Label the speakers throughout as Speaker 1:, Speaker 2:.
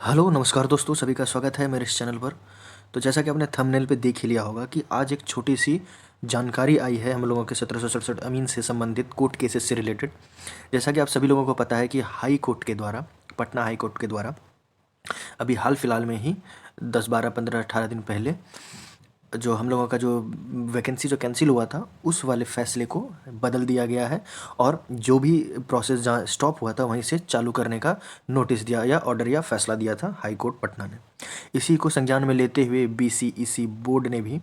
Speaker 1: Hello नमस्कार दोस्तों, सभी का स्वागत है मेरे इस चैनल पर। तो जैसा कि आपने थंबनेल पे देख ही लिया होगा कि आज एक छोटी सी जानकारी आई है हम लोगों के 1767 अमीन से संबंधित कोर्ट केसेस से रिलेटेड। जैसा कि आप सभी लोगों को पता है कि हाई कोर्ट के द्वारा, पटना हाई कोर्ट के द्वारा अभी हाल फिलहाल में ही 10 12 15 18 दिन पहले जो हम लोगों का जो वैकेंसी जो कैंसिल हुआ था उस वाले फैसले को बदल दिया गया है और जो भी प्रोसेस जहाँ स्टॉप हुआ था वहीं से चालू करने का नोटिस दिया या ऑर्डर या फैसला दिया था हाई कोर्ट पटना ने। इसी को संज्ञान में लेते हुए बीसीईसी बोर्ड ने भी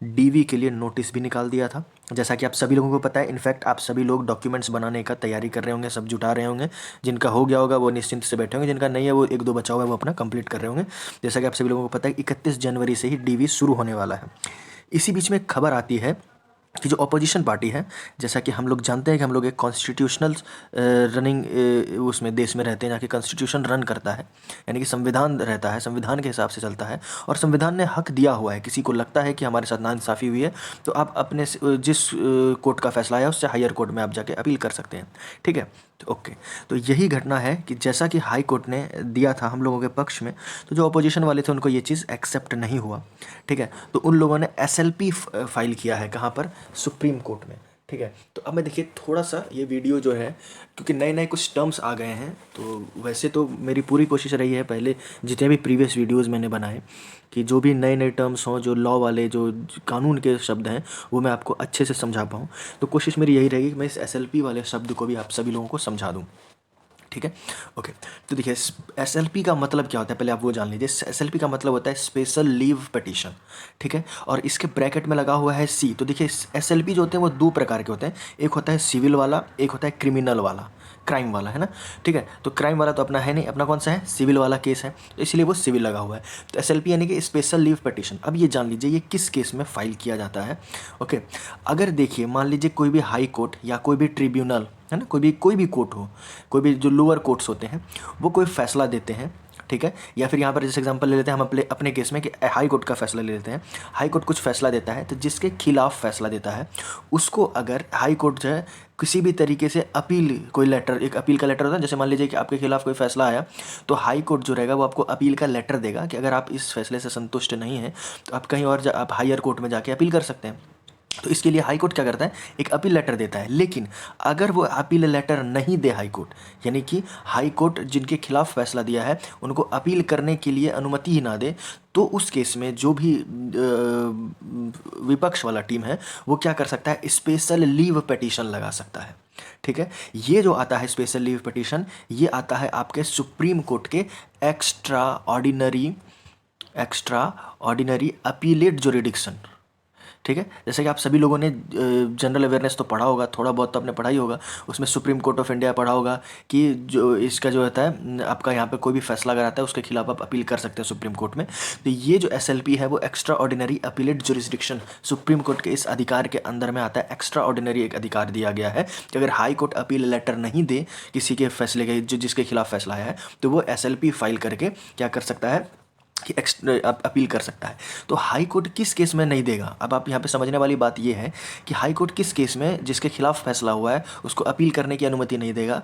Speaker 1: डीवी के लिए नोटिस भी निकाल दिया था। जैसा कि आप सभी लोगों को पता है, इनफैक्ट आप सभी लोग डॉक्यूमेंट्स बनाने का तैयारी कर रहे होंगे, सब जुटा रहे होंगे। जिनका हो गया होगा वो निश्चिंत से बैठे होंगे, जिनका नहीं है वो एक दो बचा हुआ है वो अपना कंप्लीट कर रहे होंगे। जैसा कि आप सभी लोगों को पता है 31 जनवरी से ही डीवी शुरू होने वाला है। इसी बीच में एक खबर आती है कि जो अपोजिशन पार्टी है, जैसा कि हम लोग जानते हैं कि हम लोग एक कॉन्स्टिट्यूशनल रनिंग उसमें देश में रहते हैं जहाँ कि कॉन्स्टिट्यूशन रन करता है, यानी कि संविधान रहता है, संविधान के हिसाब से चलता है। और संविधान ने हक दिया हुआ है, किसी को लगता है कि हमारे साथ नाइंसाफ़ी हुई है तो आप अपने जिस कोर्ट का फैसला आया उससे हायर कोर्ट में आप जाके अपील कर सकते हैं। ठीक है, तो ओके। तो यही घटना है कि जैसा कि हाई कोर्ट ने दिया था हम लोगों के पक्ष में, तो जो अपोजिशन वाले थे उनको ये चीज़ एक्सेप्ट नहीं हुआ। ठीक है, तो उन लोगों ने एसएलपी फाइल किया है, कहाँ पर? सुप्रीम कोर्ट में। ठीक है, तो अब मैं देखिए थोड़ा सा ये वीडियो जो है, क्योंकि नए नए कुछ टर्म्स आ गए हैं, तो वैसे तो मेरी पूरी कोशिश रही है पहले जितने भी प्रीवियस वीडियोस मैंने बनाए कि जो भी नए नए टर्म्स हों, जो लॉ वाले जो कानून के शब्द हैं वो मैं आपको अच्छे से समझा पाऊँ। तो कोशिश मेरी यही रहेगी कि मैं इस एसएलपी वाले शब्द को भी आप सभी लोगों को समझा दूँ। ठीक है, ओके। तो देखिए एसएलपी का मतलब क्या होता है, पहले आप वो जान लीजिए। एसएलपी का मतलब होता है स्पेशल लीव पिटीशन। ठीक है, और इसके ब्रैकेट में लगा हुआ है सी। तो देखिए एसएलपी जो होते हैं वो दो प्रकार के होते हैं, एक होता है सिविल वाला, एक होता है क्रिमिनल वाला, क्राइम वाला, है ना। ठीक है, तो क्राइम वाला तो अपना है नहीं, अपना कौन सा है? सिविल वाला केस है, तो इसलिए वो सिविल लगा हुआ है। तो एसएलपी यानी कि स्पेशल लीव पिटीशन। अब ये जान लीजिए ये किस केस में फाइल किया जाता है। ओके, अगर देखिए मान लीजिए कोई भी हाई कोर्ट या कोई भी ट्रिब्यूनल, है ना, कोई भी कोर्ट हो, कोई भी जो लोअर कोर्ट्स होते हैं वो कोई फैसला देते हैं। ठीक है, या फिर यहाँ पर जैसे एग्जांपल ले लेते हैं हम अपने अपने केस में कि हाई कोर्ट का फैसला ले लेते हैं। हाई कोर्ट कुछ फैसला देता है, तो जिसके खिलाफ फैसला देता है उसको अगर हाई कोर्ट जो है किसी भी तरीके से अपील, कोई लेटर, एक अपील का लेटर होता है, जैसे मान लीजिए कि आपके खिलाफ कोई फैसला आया तो हाई कोर्ट जो रहेगा वो आपको अपील का लेटर देगा कि अगर आप इस फैसले से संतुष्ट नहीं हैं तो आप कहीं और आप हायर कोर्ट में जाके अपील कर सकते हैं। तो इसके लिए हाई कोर्ट क्या करता है? एक अपील लेटर देता है। लेकिन अगर वो अपील लेटर नहीं दे हाई कोर्ट, यानी कि हाई कोर्ट जिनके खिलाफ फैसला दिया है उनको अपील करने के लिए अनुमति ही ना दे, तो उस केस में जो भी विपक्ष वाला टीम है वो क्या कर सकता है? स्पेशल लीव पिटीशन लगा सकता है। ठीक है, ये जो आता है स्पेशल लीव पिटीशन, ये आता है आपके सुप्रीम कोर्ट के एक्स्ट्रा ऑर्डिनरी अपीलेट जुरिडिक्शन। ठीक है, जैसे कि आप सभी लोगों ने जनरल अवेयरनेस तो पढ़ा होगा, थोड़ा बहुत तो आपने पढ़ा ही होगा, उसमें सुप्रीम कोर्ट ऑफ इंडिया पढ़ा होगा कि जो इसका जो होता है आपका यहाँ पे कोई भी फैसला अगर आता है उसके खिलाफ आप अपील कर सकते हैं सुप्रीम कोर्ट में। तो ये जो एसएलपी है वो extra ordinary appellate jurisdiction, supreme court के इस अधिकार के अंदर में आता है। एक्स्ट्रा ऑर्डिनरी एक अधिकार दिया गया है कि अगर हाई कोर्ट अपील लेटर नहीं दे किसी के फैसले के, जो जिसके खिलाफ फैसला आया है, तो वो एसएलपी फाइल करके क्या कर सकता है कि अपील कर सकता है। तो हाई कोर्ट किस केस में नहीं देगा? अब आप यहाँ पे समझने वाली बात ये है कि हाई कोर्ट किस केस में जिसके खिलाफ फैसला हुआ है उसको अपील करने की अनुमति नहीं देगा।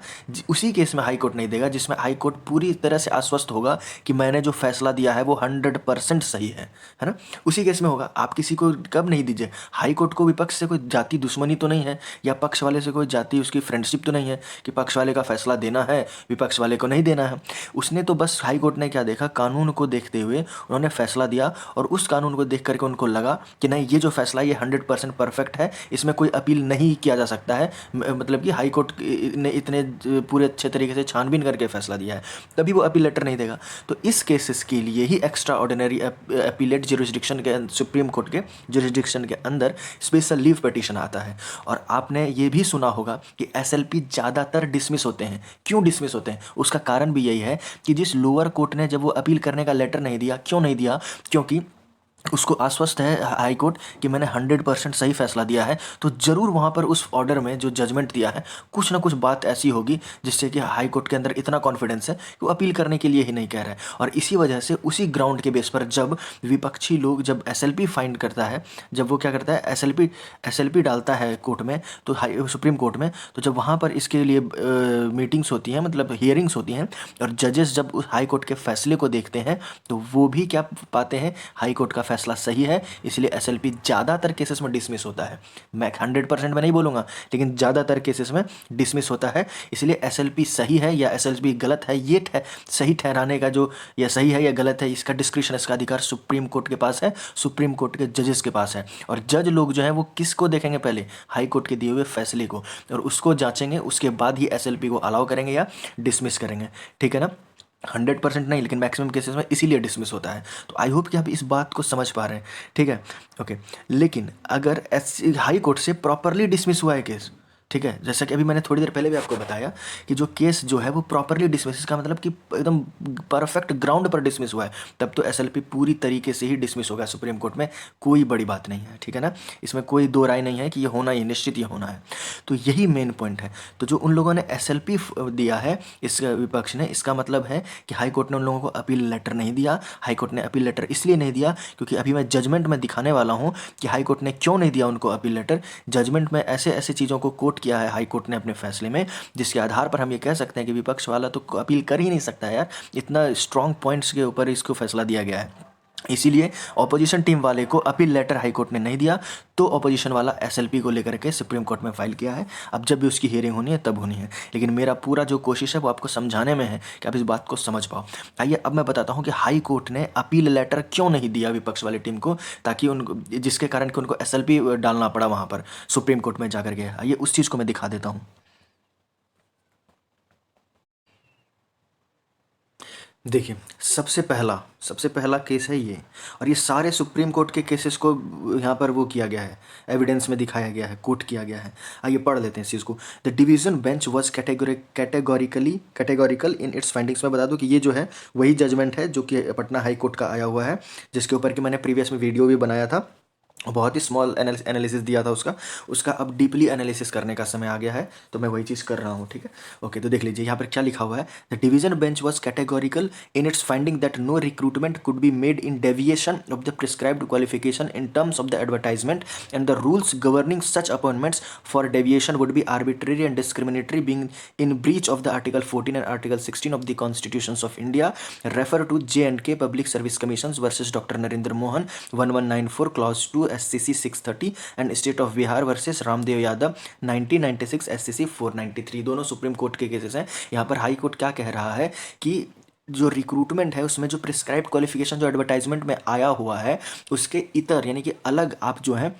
Speaker 1: उसी केस में हाई कोर्ट नहीं देगा जिसमें हाई कोर्ट पूरी तरह से आश्वस्त होगा कि मैंने जो फैसला दिया है वो 100% सही है ना। उसी केस में होगा। आप किसी को कब नहीं दीजिए, हाई कोर्ट को विपक्ष से कोई जाति दुश्मनी तो नहीं है या पक्ष वाले से कोई जाति उसकी फ्रेंडशिप तो नहीं है कि पक्ष वाले का फैसला देना है विपक्ष वाले को नहीं देना है। उसने तो बस, हाई कोर्ट ने क्या देखा, कानून को देखते हुए उन्होंने फैसला दिया और उस कानून को देख करके उनको लगा कि नहीं, ये जो फैसला ये 100% परफेक्ट है, इसमें कोई अपील नहीं किया जा सकता है। मतलब कि हाई कोर्ट ने इतने पूरे अच्छे तरीके से छानबीन करके फैसला दिया है, तभी वो अपील लेटर नहीं देगा। तो इस केसेस के लिए ही एक्स्ट्रा ऑर्डिनरी अपीलेट जुरिस्डिक्शन के, सुप्रीम कोर्ट के जुरिस्डिक्शन के अंदर स्पेशल लीव पिटीशन आता है। और आपने ये भी सुना होगा कि एसएलपी ज़्यादातर डिसमिस होते हैं। क्यों डिसमिस होते हैं? उसका कारण भी यही है कि जिस लोअर कोर्ट ने जब वो अपील करने का लेटर नहीं दिया, क्यों नहीं दिया? क्योंकि उसको आश्वस्त है हाई कोर्ट कि मैंने 100% सही फैसला दिया है, तो ज़रूर वहाँ पर उस ऑर्डर में जो जजमेंट दिया है कुछ ना कुछ बात ऐसी होगी जिससे कि हाई कोर्ट के अंदर इतना कॉन्फिडेंस है कि वो अपील करने के लिए ही नहीं कह रहा है। और इसी वजह से उसी ग्राउंड के बेस पर जब विपक्षी लोग जब एसएलपी फाइंड करता है, जब वो क्या करता है एसएलपी डालता है कोर्ट में, तो हाई सुप्रीम कोर्ट में, तो जब वहाँ पर इसके लिए मीटिंग्स होती हैं, मतलब हियरिंग्स होती हैं, और जजेस जब उस हाई कोर्ट के फैसले को देखते हैं तो वो भी क्या पाते हैं, हाई कोर्ट का फैसला सही है, इसलिए एसएलपी ज़्यादातर केसेस में डिसमिस होता है। मैं 100% में नहीं बोलूँगा, लेकिन ज़्यादातर केसेस में डिसमिस होता है। इसलिए एसएलपी सही है या एसएलपी गलत है, ये सही ठहराने का जो, या सही है या गलत है, इसका डिस्क्रिप्शन, इसका अधिकार सुप्रीम कोर्ट के पास है, सुप्रीम कोर्ट के जजेस के पास है। और जज लोग जो है वो किसको देखेंगे, पहले हाई कोर्ट के दिए हुए फैसले को, और उसको जांचेंगे, उसके बाद ही एसएलपी को अलाउ करेंगे या डिसमिस करेंगे। ठीक है ना। 100% नहीं, लेकिन मैक्सिमम केसेस में इसीलिए डिसमिस होता है। तो आई होप कि आप इस बात को समझ पा रहे हैं। ठीक है, ओके। लेकिन अगर हाई कोर्ट से प्रॉपरली डिसमिस हुआ है केस, ठीक है, जैसा कि अभी मैंने थोड़ी देर पहले भी आपको बताया कि जो केस जो है वो प्रॉपरली डिसमिस, इसका मतलब कि एकदम परफेक्ट ग्राउंड पर डिसमिस हुआ है, तब तो एसएलपी पूरी तरीके से ही डिसमिस होगा सुप्रीम कोर्ट में, कोई बड़ी बात नहीं है। ठीक है ना, इसमें कोई दो राय नहीं है कि ये होना ही निश्चित ये होना है। तो यही मेन पॉइंट है। तो जो उन लोगों ने एसएलपी दिया है इस विपक्ष ने, इसका मतलब है कि हाई कोर्ट ने उन लोगों को अपील लेटर नहीं दिया। हाई कोर्ट ने अपील लेटर इसलिए नहीं दिया क्योंकि अभी मैं जजमेंट में दिखाने वाला हूँ कि हाई कोर्ट ने क्यों नहीं दिया उनको अपील लेटर। जजमेंट में ऐसे ऐसे चीज़ों को कोट किया है हाई कोर्ट ने अपने फैसले में, जिसके आधार पर हम ये कह सकते हैं कि विपक्ष वाला तो अपील कर ही नहीं सकता है यार, इतना स्ट्रॉन्ग पॉइंट्स के ऊपर इसको फैसला दिया गया है। इसीलिए ऑपोजिशन टीम वाले को अपील लेटर हाई कोर्ट ने नहीं दिया, तो ऑपोजिशन वाला एसएलपी को लेकर के सुप्रीम कोर्ट में फाइल किया है। अब जब भी उसकी हियरिंग होनी है तब होनी है, लेकिन मेरा पूरा जो कोशिश है वो आपको समझाने में है कि आप इस बात को समझ पाओ। आइए अब मैं बताता हूँ कि हाई कोर्ट ने अपील लेटर क्यों नहीं दिया विपक्ष वाली टीम को, ताकि उनको, जिसके कारण कि उनको एसएलपी डालना पड़ा वहाँ पर सुप्रीम कोर्ट में जाकर के। आइए उस चीज़ को मैं दिखा देता हूँ। देखिए, सबसे पहला केस है ये, और ये सारे सुप्रीम कोर्ट के केसेस को यहाँ पर वो किया गया है, एविडेंस में दिखाया गया है, कोट किया गया है। आइए पढ़ लेते हैं इस चीज़ को। The division bench was categorical in it's findings. में बता दूं कि ये जो है वही जजमेंट है जो कि पटना हाई कोर्ट का आया हुआ है, जिसके ऊपर कि मैंने प्रीवियस में वीडियो भी बनाया था, बहुत ही स्मॉल एनालिसिस दिया था उसका अब डीपली एनालिसिस करने का समय आ गया है, तो मैं वही चीज़ कर रहा हूँ। ठीक है, ओके। तो देख लीजिए यहाँ पर क्या लिखा हुआ है। The division bench was categorical in its finding that no recruitment could be made in deviation of the prescribed qualification in terms of the advertisement and the rules governing such appointments for deviation would be arbitrary and discriminatory being in breach of the article 14 and article 16 of the constitutions of India, refer to J&K public service commission versus doctor Narendra Mohan 1194 clause 2 SCC 630 and state of Bihar versus Ramdev Yadav 1996 SCC 493। दोनों supreme court के cases हैं। यहाँ पर high court क्या कह रहा है कि जो रिक्रूटमेंट है उसमें जो प्रिस्क्राइब्ड क्वालिफिकेशन जो एडवर्टाइजमेंट में आया हुआ है उसके इतर यानी कि अलग आप जो है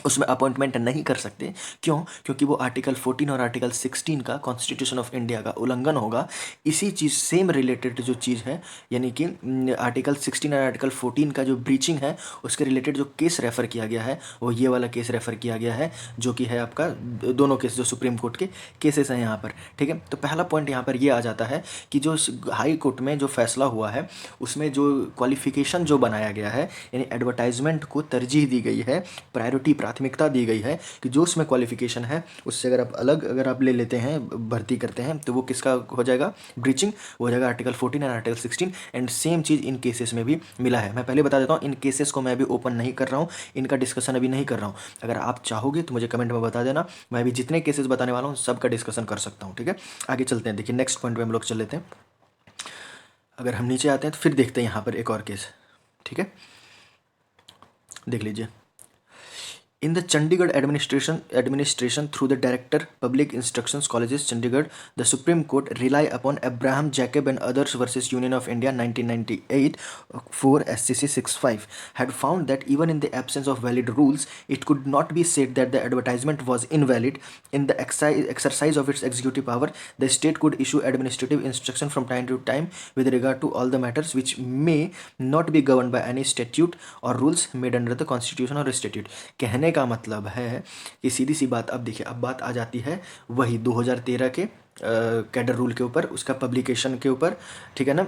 Speaker 1: उसमें अपॉइंटमेंट नहीं कर सकते। क्यों? क्योंकि वो आर्टिकल 14 और आर्टिकल 16 का कॉन्स्टिट्यूशन ऑफ इंडिया का उल्लंघन होगा। इसी चीज़ सेम रिलेटेड जो चीज़ है, यानी कि आर्टिकल 16 और आर्टिकल 14 का जो ब्रीचिंग है उसके रिलेटेड जो केस रेफ़र किया गया है वो ये वाला केस रेफ़र किया गया है, जो कि है आपका दोनों केस जो सुप्रीम कोर्ट के केसेस हैं यहाँ पर। ठीक है, तो पहला पॉइंट यहाँ पर ये आ जाता है कि जो हाई कोर्ट में जो फैसला हुआ है उसमें जो क्वालिफिकेशन जो बनाया गया है, यानी एडवर्टाइजमेंट को तरजीह दी गई है, प्रायोरिटी प्राथमिकता दी गई है कि जो उसमें क्वालिफिकेशन है उससे अगर आप ले लेते हैं, भर्ती करते हैं, तो वो किसका हो जाएगा, ब्रीचिंग हो जाएगा article 14 and article 16। And same cheese in cases में भी मिला है। मैं पहले बता देता हूँ, इन केसेस को मैं अभी ओपन नहीं कर रहा हूँ, इनका डिस्कशन अभी नहीं कर रहा हूँ। अगर आप चाहोगे तो मुझे कमेंट में बता देना, मैं अभी जितने केसेस बताने वाला हूँ सबका डिस्कशन कर सकता हूँ। ठीक है, आगे चलते हैं। देखिए नेक्स्ट पॉइंट पे हम लोग चल लेते हैं। अगर हम नीचे आते हैं तो फिर देखते हैं यहाँ पर एक और केस। ठीक है, देख लीजिए। In the Chandigarh administration through the Director Public Instructions Colleges Chandigarh, the Supreme Court rely upon Abraham Jacob and others versus Union of India 1998 4 SCC 65 had found that even in the absence of valid rules, it could not be said that the advertisement was invalid. In the exercise of its executive power, the state could issue administrative instruction from time to time with regard to all the matters which may not be governed by any statute or rules made under the constitution or statute। कहने का मतलब है कि सीधी सी बात, अब देखिए अब बात आ जाती है वही 2013 के कैडर रूल के ऊपर, उसका पब्लिकेशन के ऊपर। ठीक है ना,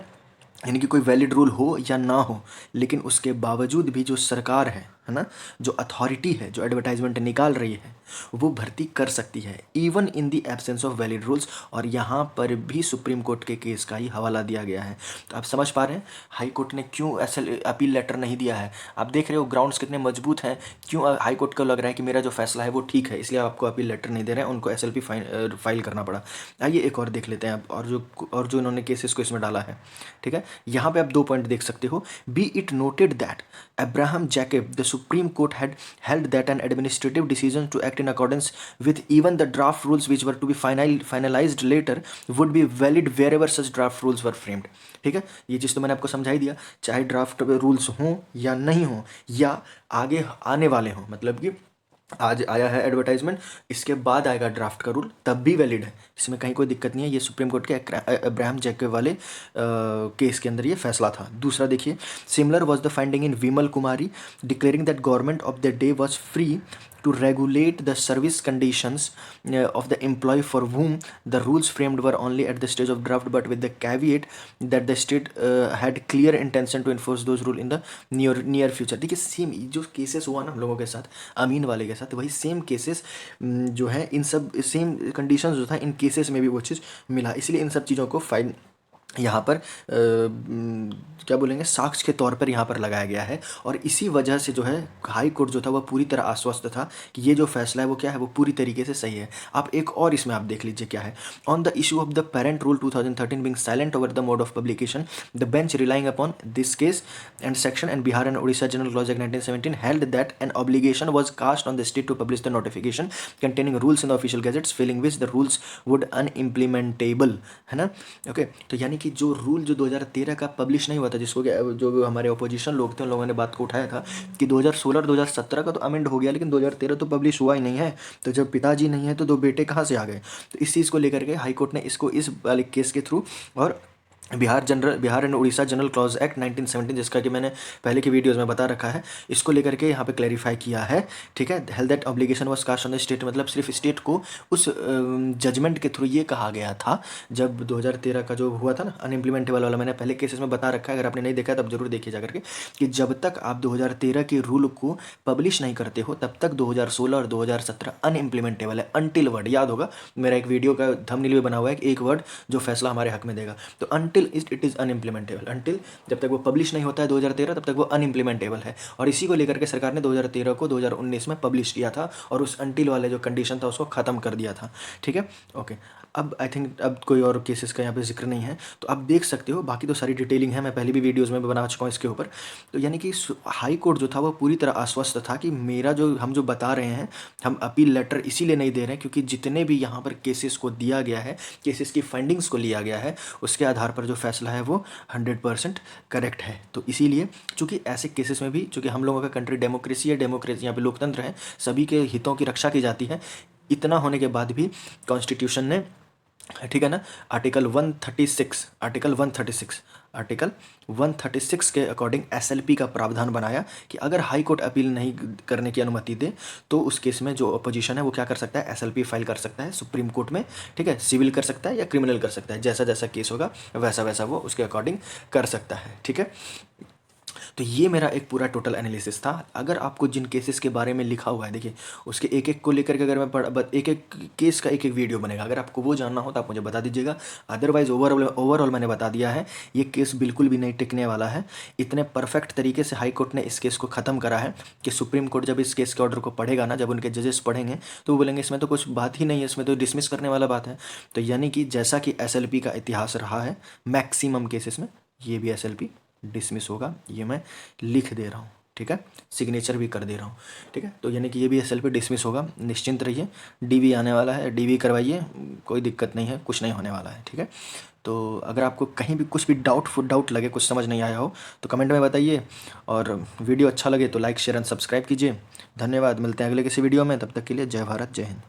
Speaker 1: यानी कि कोई वैलिड रूल हो या ना हो, लेकिन उसके बावजूद भी जो सरकार है ना, जो अथॉरिटी है जो एडवर्टाइजमेंट निकाल रही है, वो भर्ती कर सकती है even in the absence of valid rules. और यहाँ पर भी सुप्रीम कोर्ट के केस का ही हवाला दिया गया है। तो आप समझ पा रहे हैं हाई कोर्ट ने क्यों ऐसे अपील लेटर नहीं दिया है। आप देख रहे हो ग्राउंड्स कितने मजबूत हैं, क्यों हाई कोर्ट को लग रहा है कि मेरा जो फैसला है वो ठीक है, इसलिए आपको अपील लेटर नहीं दे रहे हैं, उनको SLP फाइल करना पड़ा। आइए एक और देख लेते हैं आप, और जो इन्होंने केसेस को इसमें डाला है। ठीक है, यहाँ पे आप 2 पॉइंट देख सकते हो। B it noted that Abraham Jacob, the Supreme Court had held that an administrative decision to act in accordance with even the draft rules which were to be finalized later would be valid wherever such draft rules were framed। ठीक है, ये चीज़ तो मैंने आपको समझा ही दिया, चाहे draft rules हों या नहीं हों या आगे आने वाले हों, मतलब कि आज आया है एडवर्टाइजमेंट, इसके बाद आएगा ड्राफ्ट का रूल, तब भी वैलिड है, इसमें कहीं कोई दिक्कत नहीं है। ये सुप्रीम कोर्ट के अब्राहम जैकब वाले केस के अंदर ये फैसला था। दूसरा देखिए, similar was the finding in Vimal Kumari declaring that government of the day was free to regulate the service conditions of the employee for whom the rules framed were only at the stage of draft, but with the caveat that the state had clear intention to enforce those rules in the near future। देखिए same जो cases हुआ ना हम लोगों के साथ, अमीन वाले के साथ, वही सेम केसेस जो है, इन सब सेम कंडीशंस जो था इन केसेस में भी वो चीज़ मिला, इसलिए इन सब चीज़ों को फाइन यहाँ पर क्या बोलेंगे, साक्ष्य के तौर पर यहाँ पर लगाया गया है। और इसी वजह से जो है हाई कोर्ट जो था वह पूरी तरह आश्वस्त था कि ये जो फैसला है वो क्या है, वो पूरी तरीके से सही है। आप एक और इसमें आप देख लीजिए क्या है। On the issue of the parent rule 2013 being silent over the mode of publication, the bench relying upon this case and section and Bihar and Orissa general clause act 1917 held that an obligation was cast on the state to publish the notification containing rules in the official gazettes failing which the rules would unimplementable, है ना। Okay, तो यानी कि जो rule जो 2013 का publish नहीं हुआ था, जिसको जो हमारे अपोजिशन लोग थे उन लोगों ने बात को उठाया था कि 2016 और 2017 का तो अमेंड हो गया, लेकिन 2013 तो पब्लिश हुआ ही नहीं है, तो जब पिताजी नहीं है तो 2 बेटे कहाँ से आ गए। तो इस चीज़ को लेकर के हाई कोर्ट ने इसको इस वाले केस के थ्रू, और Bihar and Orissa general clause act 1917, जिसका कि मैंने पहले की वीडियोस में बता रखा है, इसको लेकर के यहाँ पे क्लैरिफाई किया है। ठीक है, health that obligation was cast on the state, मतलब सिर्फ स्टेट को उस जजमेंट के थ्रू ये कहा गया था, जब 2013 का जो हुआ था ना अनइम्प्लीमेंटेबल वाला, मैंने पहले केसेस में बता रखा है, अगर आपने नहीं देखा तब जरूर देखिए जाकर के, कि जब तक आप 2013 के रूल को पब्लिश नहीं करते हो तब तक 2016 और 2017 अनइम्प्लीमेंटेबल है। अनटिल वर्ड याद होगा, मेरा एक वीडियो का थंबनेल भी बना हुआ है, एक वर्ड जो फैसला हमारे हक में देगा, तो अनटिल इट इज़ अनइम्प्लीमेंटेबल। अनटिल जब तक वो पब्लिश नहीं होता है 2013 तब तक वो अनइम्प्लीमेंटेबल है। और इसी को लेकर के सरकार ने 2013 को 2019 में पब्लिश किया था और उस अनटिल वाले जो कंडीशन था उसको ख़त्म कर दिया था। ठीक है, ओके। अब आई थिंक अब कोई और केसेस का यहाँ पे जिक्र नहीं है, तो आप देख सकते हो, बाकी तो सारी डिटेलिंग है, मैं पहले भी वीडियोज़ में बना चुका हूँ इसके ऊपर। तो यानी कि हाई कोर्ट जो था वो पूरी तरह आश्वस्त था कि मेरा जो हम जो बता रहे हैं, हम अपील लेटर इसीलिए नहीं दे रहे हैं क्योंकि जितने भी यहाँ पर केसेस को दिया गया है, केसेस की फाइंडिंग्स को लिया गया है, उसके आधार पर जो फैसला है वो 100% करेक्ट है। तो इसीलिए चूँकि ऐसे केसेस में भी, चूँकि हम लोगों का कंट्री डेमोक्रेसी है, डेमोक्रेसी यहाँ पे लोकतंत्र है, सभी के हितों की रक्षा की जाती है, इतना होने के बाद भी कॉन्स्टिट्यूशन ने, ठीक है ना, आर्टिकल 136 के अकॉर्डिंग SLP का प्रावधान बनाया कि अगर हाई कोर्ट अपील नहीं करने की अनुमति दे तो उस केस में जो अपोजिशन है वो क्या कर सकता है, SLP फाइल कर सकता है सुप्रीम कोर्ट में। ठीक है, सिविल कर सकता है या क्रिमिनल कर सकता है, जैसा जैसा केस होगा वैसा वैसा वो उसके अकॉर्डिंग कर सकता है। ठीक है, तो ये मेरा एक पूरा टोटल एनालिसिस था। अगर आपको जिन केसेस के बारे में लिखा हुआ है, देखिए उसके एक एक को लेकर के अगर मैं एक एक केस का एक एक वीडियो बनेगा, अगर आपको वो जानना हो तो आप मुझे बता दीजिएगा। अदरवाइज ओवरऑल मैंने बता दिया है, ये केस बिल्कुल भी नहीं टिकने वाला है। इतने परफेक्ट तरीके से हाई कोर्ट ने इस केस को ख़त्म करा है कि सुप्रीम कोर्ट जब इस केस के ऑर्डर को पढ़ेगा ना, जब उनके जजेस पढ़ेंगे तो वो बोलेंगे इसमें तो कुछ बात ही नहीं है, इसमें तो डिसमिस करने वाला बात है। तो यानी कि जैसा कि SLP का इतिहास रहा है, मैक्सिमम केसेस में ये भी SLP डिसमिस होगा, ये मैं लिख दे रहा हूँ। ठीक है, सिग्नेचर भी कर दे रहा हूँ। ठीक है, तो यानी कि ये भी SLP डिसमिस होगा, निश्चिंत रहिए। DV आने वाला है, DV करवाइए, कोई दिक्कत नहीं है, कुछ नहीं होने वाला है। ठीक है, तो अगर आपको कहीं भी कुछ भी डाउट लगे, कुछ समझ नहीं आया हो तो कमेंट में बताइए, और वीडियो अच्छा लगे तो लाइक शेयर एंड सब्सक्राइब कीजिए। धन्यवाद, मिलते हैं अगले किसी वीडियो में, तब तक के लिए जय भारत, जय हिंद।